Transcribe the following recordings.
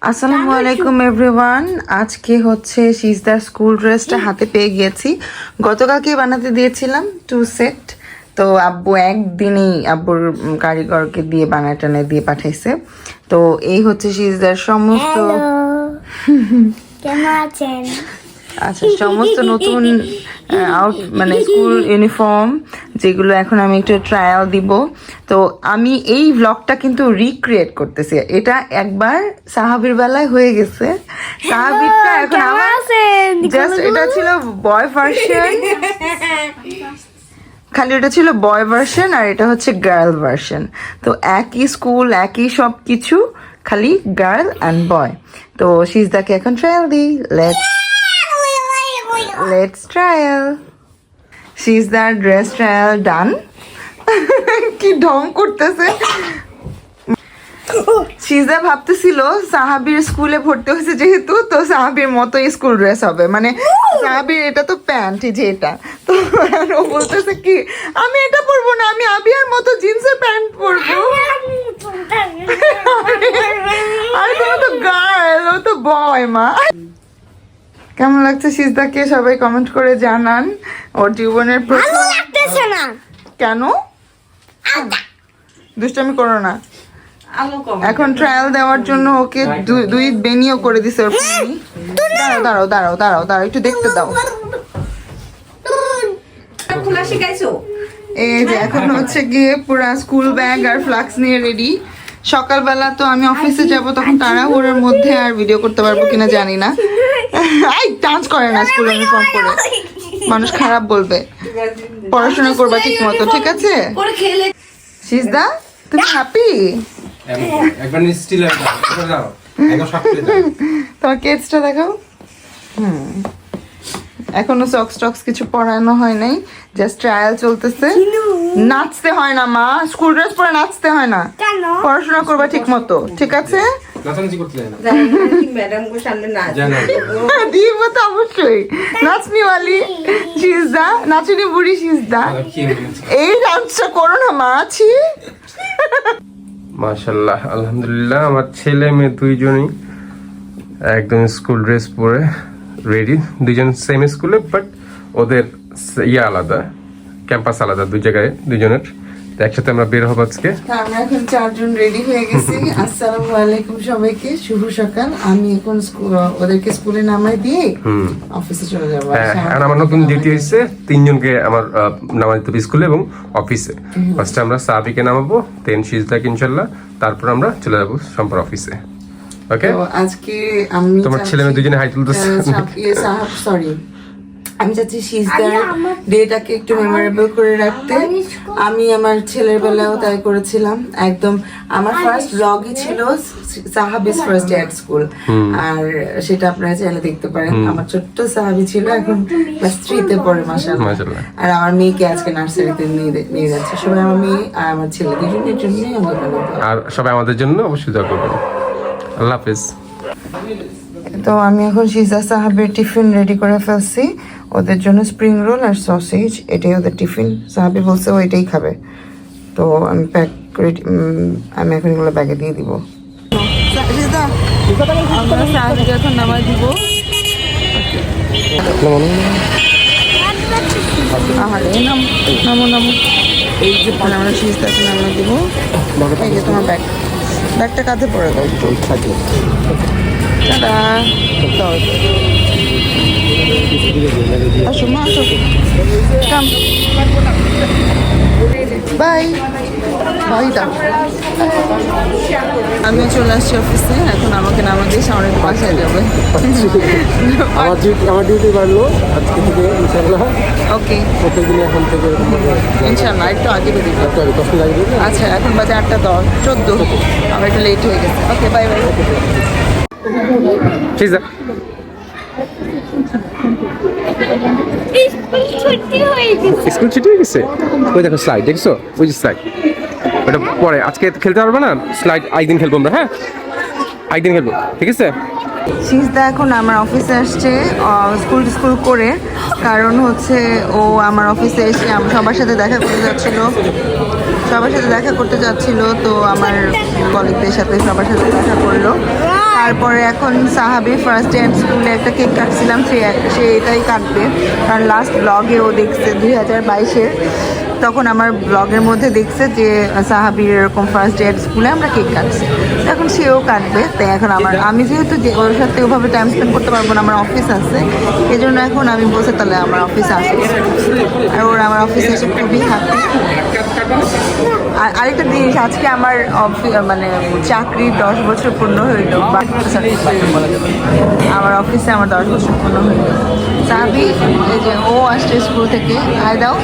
আসসালামু আলাইকুম এভরিওয়ান। আজকে হচ্ছে সিজদার স্কুল ড্রেসটা হাতে পেয়ে গিয়েছি। গতকালকে বানাতে দিয়েছিলাম 2 সেট। তো আব্বু একদিনেই আব্বুর কারিগরকে দিয়ে বানায় টানায় দিয়ে পাঠাইছে। তো এই হচ্ছে সিজদার সমস্ত কেমন আছেন? আচ্ছা, সমস্ত নতুন মানে স্কুল ইউনিফর্ম যেগুলো এখন আমি একটু ট্রায়াল দিব। তো আমি এই ভ্লগটা কিন্তু রিক্রিয়েট করতেছি। এটা একবার সাহাবির বেলায় হয়ে গেছে, সাহাবিরটা এখন আমার জাস্ট এটা ছিল বয় ভার্সন, খালি এটা ছিল বয় ভার্সন আর এটা হচ্ছে গার্ল ভার্সন। তো একই স্কুল একই সব কিছু, খালি গার্ল অ্যান্ড বয়। তো সিজদাকে এখন ট্রায়াল দিই। Let's trial. She's the dress trial done. কি ঢং করতেছে। সিজা ভাবতেছিল সাহাবির স্কুলে ভর্তি হয়েছে যেহেতু, তো সাহাবির মতো স্কুল ড্রেস হবে, মানে সাহাবির এটা তো প্যান্ট, যে এটা তো ও বলতেছে কি আমি এটা পরবো না, আমি আবিয়ার মতো জিন্সের প্যান্ট পরবো। আরে তুমি তো গার্ল, ও তো বয় মা। কেমন লাগছে সিজদাকে সবাই কমেন্ট করে জানান। ওর জীবনের ভালো লাগতেছে না কেন? দুষ্টামি করো না। এখন ট্রায়াল দেওয়ার জন্য ওকে দুই বেনিও করে দিছে ওর ফ্যামিলি। দাঁড়াও দাঁড়াও দাঁড়াও দাঁড়াও একটু দেখতে দাও। খোলা শিখাইছো? এই যে এখন হচ্ছে গিয়ে পুরা স্কুল ব্যাগ আর ফ্লাক্স নিয়ে রেডি। সকালবেলা তো আমি অফিসে যাব, তখন তাড়াহুড়োর মধ্যে আর ভিডিও করতে পারবো কিনা জানি না। আই ডান্স করে না স্কুল ইউনিফর্ম পরে, মানুষ খারাপ বলবে। পড়াশোনা করবা ঠিক মতো, ঠিক আছে? সিজদা তুমি হ্যাপি? একবার স্টিল দাও, একবার সব করে দাও। তোমার কেসটা দেখাও। এখনো সক্স টক্স কিছু পরানো হয় নাই, জাস্ট ট্রায়াল চলতেছে। নাচতে হয় না মা, স্কুল ড্রেস পরে নাচতে হয় না। কেন? পড়াশোনা করবা ঠিক মতো, ঠিক আছে? নাচানাচি করতে যায় না। ম্যাডাম কো সামনে না জানো দিব তো অবশ্যই। নাচনি ওয়ালি সিজদা, নাচনি বুড়ি সিজদা। এই ডান্সটা করো না মা। ছি। মাশাআল্লাহ, আলহামদুলিল্লাহ। আমার ছেলে মেয়ে দুইজনই একদম স্কুল ড্রেস পরে রেডি। দুইজন সেম স্কুলে, বাট ওদের আলাদা, ক্যাম্পাস আলাদা, দুই জায়গায় দুইজনের। তো একসাথে আমরা বের হবো আজকে। আমরা এখন 4 জন রেডি হয়ে গেছি। আসসালামু আলাইকুম সবাইকে, শুভ সকাল। আমি এখন ওদেরকে স্কুলে নামাই দিয়ে অফিসে চলে যাবো। আর আমার নতুন ডিউটি হয়েছে 3 জনকে আমার নামাই দিতে হবে স্কুলে এবং অফিসে। ফার্স্টে আমরা সাবিকে নামাবো, দেন সিজদাকে ইনশাআল্লাহ, তারপর আমরা চলে যাবো সম্পর অফিসে। ওকে? তো আজকে আমি তোমার ছেলে মেয়ে দুজনে হাই তুলতেছে। সরি, আমি চাচ্ছি সিজদার ডেটাকে একটু মেমোরেবল করে রাখতে। আমি আমার ছেলের বেলাও তাই করেছিলাম। একদম আমার ফার্স্ট ব্লগই ছিল সাহাবিস ফার্স্ট ডে এট স্কুল, আর সেটা আপনারা চাইলে দেখতে পারেন। আমার ছোট্ট সাহাবি ছিল, এখন ক্লাস 3-তে পড়ে মাশাআল্লাহ। আর আমার মেয়েকে আজকে নার্সারিতে নিয়ে যাচ্ছে। সবাই আমার মেয়ে আর আমার ছেলে দুজনের জন্যই আমার ভালো, আর সবাই আমাদের জন্য অবশ্যই দোয়া করবেন। আল্লাহ হাফেজ। তো আমি এখন সিজা সাহাবের টিফিন রেডি করে ফেলছি। ওদের জন্য স্প্রিং রোল আর সসেজ, এটাই ওদের টিফিন। সাহাবি বলছে ও এটাই খাবে, তো আমি প্যাক করে আমি এখন এগুলো ব্যাগে দিয়ে দিব। আমরা সাহাবিকে এখন নামাই দিব। আহারে নামো নামো। এই যে আমরা সিজদাকে নামাই দিব। এই যে তোমার ব্যাগটা কাঁধে পড়ে দাও একটু। টাটা। আসো মা, আসো। কাম। বাই বাই দাও। আমিও চলে আসছি অফিসে। এখন আমাকে নামা দিয়ে সামনে বাসায় যাবে। আমার ডিউটি বাড়লো আজকে থেকে ইনশাআল্লাহ। ওকে, প্রত্যেকদিন এখন থেকে ইনশাআল্লাহ একটু আগে বেরিয়ে যাবো। 10 মিনিট আগে দিলে। আচ্ছা, এখন বাজে 8:14। আমার একটু লেট হয়ে গেছে। ওকে, বাই বাই। সিজদা স্কুল ছুটি হয়ে গেছে। ওই দেখো স্লাইড, দেখছো? ওই যে স্লাইড, ওটা পরে আজকে খেলতে পারবে না। স্লাইড একদিন খেলবো আমরা। হ্যাঁ, একদিন খেলবো, ঠিক আছে? সিজদা এখন আমার অফিসে আসছে স্কুল করে, কারণ হচ্ছে ও আমার অফিসে এসে সবার সাথে দেখা করতে যাচ্ছিল। তো আমার কলিগদের সাথে সবার সাথে দেখা করলো। তারপরে এখন সাহাবি ফার্স্ট ডে স্কুলে একটা কেক কাটছিলাম, সে এটাই কাটবে, কারণ লাস্ট ব্লগে ও দেখছে 2022-এর, তখন আমার ব্লগের মধ্যে দেখছে যে সাহাবির এরকম ফার্স্ট ডে স্কুলে আমরা কেক কাটছি, এখন সেও কাটবে। তাই এখন আমি যেহেতু যে ওর সাথে ওভাবে টাইম স্পেন্ড করতে পারবো না, আমার অফিস আছে, এই জন্য এখন আমি বসে তাহলে আমার অফিসে আসি, আর ওর আমার অফিসে এসে খুবই হ্যাপি। আর আরেকটা জিনিস, আজকে আমার মানে চাকরির 10 বছর পূর্ণ হইল, আমার অফিসে আমার 10 বছর পূর্ণ হইল। সাহাবি এই যে ও আসছে স্কুল থেকে, আয় দাও।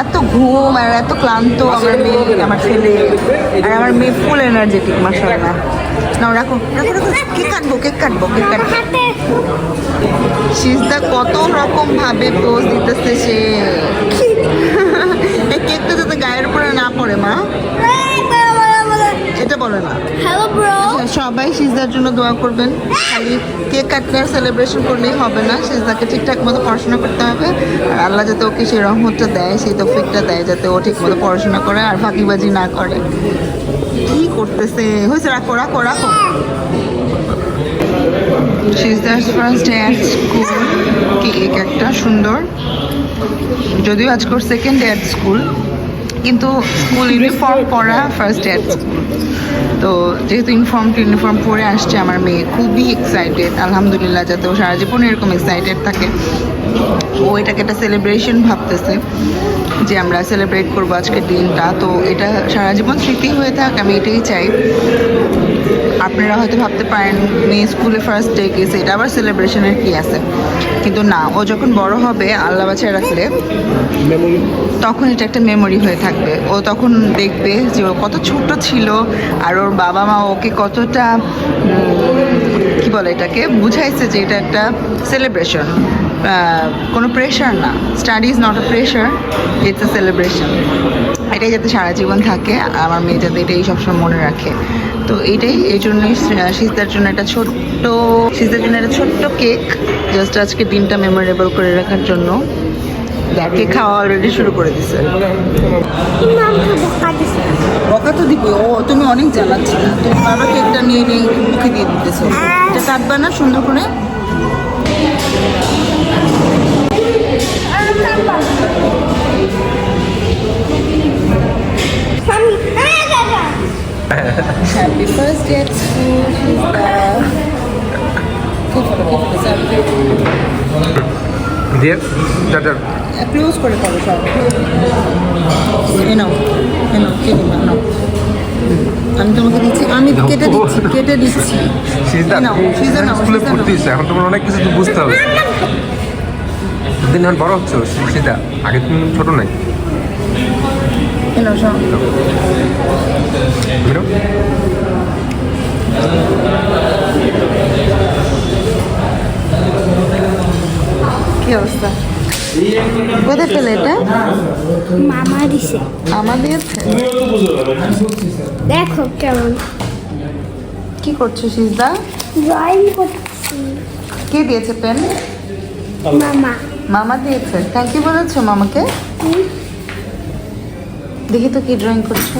এত ঘুম আর এত ক্লান্ত আমার মেয়ে, আমার ছেলে, আর আমার মেয়ে ফুল এনার্জেটিক মাশাআল্লাহ। নাও রাখো রাখো রাখো, কেক কাটবো কেক কাটবো কেক কাটবো। সিজদা কত রকম ভাবে পোজ দিতেছে সে। এই কেকটা যাতে গায়ের উপরে না পড়ে মা, এটা বলে না। Hello bro. সবাই সিজদার জন্য দোয়া করবেন, খালি কেক কাটলে আর সেলিব্রেশন করলেই হবে না, সিজদাকে ঠিকঠাক মতো পড়াশোনা করতে হবে, আর আল্লাহ যাতে ওকে সেই রহমতটা দেয়, সেই তৌফিকটা দেয় যাতে ও ঠিক মতো পড়াশোনা করে আর ফাঁকিবাজি না করে। কি করতেছে, হয়েছে, রাখো রাখো রাখো। সিজদার first day at school, cake একটা সুন্দর, যদিও আজকে ওর সেকেন্ড ডে অ্যাট স্কুল, কিন্তু স্কুল ইউনিফর্ম পরা ফার্স্ট ডে অ্যাট স্কুল। তো যেহেতু ইউনিফর্ম পরে আসছে আমার মেয়ে, খুবই এক্সাইটেড, আলহামদুলিল্লাহ, যাতে ও সারা জীবন এরকম এক্সাইটেড থাকে। ও এটাকে একটা সেলিব্রেশন ভাবতেছে যে আমরা সেলিব্রেট করবো আজকের দিনটা, তো এটা সারা জীবন স্মৃতি হয়ে থাক, আমি এটাই চাই। আপনারা হয়তো ভাবতে পারেন মেয়ে স্কুলে ফার্স্ট ডে গেছে, এটা আবার সেলিব্রেশনের কি আছে, কিন্তু না, ও যখন বড় হবে আল্লাহ বাঁচায় রাখলে তখন এটা একটা মেমোরি হয়ে থাকবে। ও তখন দেখবে যে ও কত ছোট ছিল, আর ওর বাবা মা ওকে কতটা কি বলে এটাকে বুঝাইছে যে এটা একটা সেলিব্রেশন, কোনো প্রেশার না, study is not a pressure, it's a celebration. এটাই যাতে সারা জীবন থাকে, আমার মেয়ে যাতে এটাই সবসময় মনে রাখে। তো এইটাই, এই জন্যই সিজদার জন্য একটা ছোট্ট কেক, জাস্ট আজকে দিনটা মেমোরেবল করে রাখার জন্য। কেক খাওয়া অলরেডি শুরু করে দিছে। বকা তো দিবে ও, তুমি অনেক জ্বালাচ্ছি না, তুমি বাবা কেকটা নিয়ে মুখে দিয়ে দিতেছো, এটা কাটবা না সুন্দর করে। Happy first day at school, দিয়ে দাদা ক্লোজ করে করো সব। এনাও কেটে নাও, আমি তোমাকে দিচ্ছি, আমি কেটে দিচ্ছি। সিজদা নাও, সিজদা নাও, স্কুলে সিজদা নাও। পড়তে আমার তোমার অনেক কিছু তো বুঝতে হবে, দিন এখন বড় হচ্ছে সিজদা, আগে তুমি ছোট নাই। এনাও সব। কি অবস্থা, কোথায় পেলে এটা? মামা দিছে, আমার দিয়েছে। দেখো কেমন কি করছো সিজদা? ড্রয়িং করছি। কে দিয়েছে পেন? মামা। মামা দিয়েছে, থ্যাংক ইউ বলেছো মামাকে? দেখি তো কি ড্রয়িং করছো।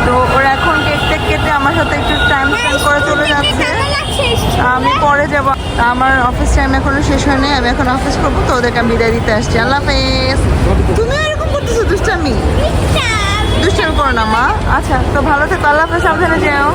তো ওরা এখন কেক কেটে আমার সাথে একটু টাইম স্পেন্ড করে চলে যাচ্ছে, আমি পরে যাব। আমার অফিস টাইম এখনো শেষ হয়নি, আমি এখন অফিস করবো, তো ওদেরকে আমি বিদায় দিতে আসছি। আল্লাহ হাফেজ। তুমি এরকম করতেছো দুষ্টামি করো না মা। আচ্ছা, তো ভালো থেকো, আল্লাহ হাফেজ, সাবধানে যেও।